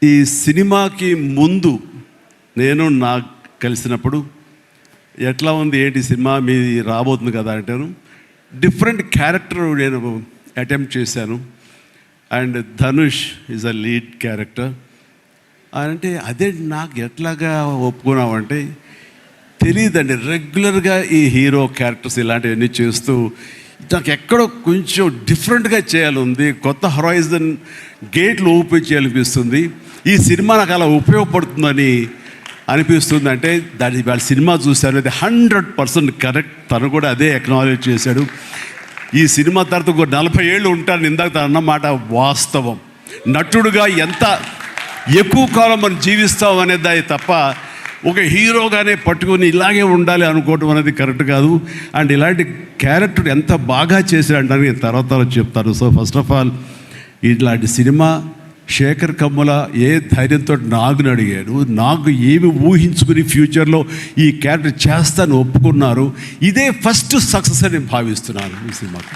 ఈ సినిమాకి ముందు నేను నాకు కలిసినప్పుడు ఎట్లా ఉంది ఏంటి సినిమా మీది రాబోతుంది కదా అంటాను. డిఫరెంట్ క్యారెక్టర్ నేను అటెంప్ట్ చేశాను. And Dhanush is a lead character. అంటే అదే నాకు ఎట్లాగా ఒప్పుకున్నామంటే తెలియదండి. రెగ్యులర్గా ఈ హీరో క్యారెక్టర్స్ ఇలాంటివన్నీ చేస్తూ నాకు ఎక్కడో కొంచెం డిఫరెంట్గా చేయాలి, కొత్త హొరైజన్ గేట్లు ఓపెన్ చేయాలనిపిస్తుంది. ఈ సినిమా నాకు అలా ఉపయోగపడుతుందని అనిపిస్తుంది. అంటే దాని వాళ్ళ సినిమా చూశారు, అది 100% కరెక్ట్. తను కూడా అదే అక్నాలెడ్జ్ చేశాడు. ఈ సినిమా తర్వాత ఒక 40 ఏళ్ళు ఉంటాను ఇందాక తను అన్నమాట వాస్తవం. నటుడుగా ఎంత ఎక్కువ కాలం మనం జీవిస్తాం అనేది తప్ప ఒక హీరోగానే పట్టుకొని ఇలాగే ఉండాలి అనుకోవటం అనేది కరెక్ట్ కాదు. అండ్ ఇలాంటి క్యారెక్టర్ ఎంత బాగా చేశాడంటే నేను తర్వాత చెప్తాను. సో ఫస్ట్ ఆఫ్ ఆల్ ఇలాంటి సినిమా శేఖర్ కమ్ముల ఏ ధైర్యంతో నాగుని అడిగాడు, నాకు ఏమి ఊహించుకుని ఫ్యూచర్లో ఈ క్యారెక్టర్ చేస్తాను ఒప్పుకున్నారు. ఇదే ఫస్ట్ సక్సెస్ అని నేను భావిస్తున్నాను ఈ సినిమాకి.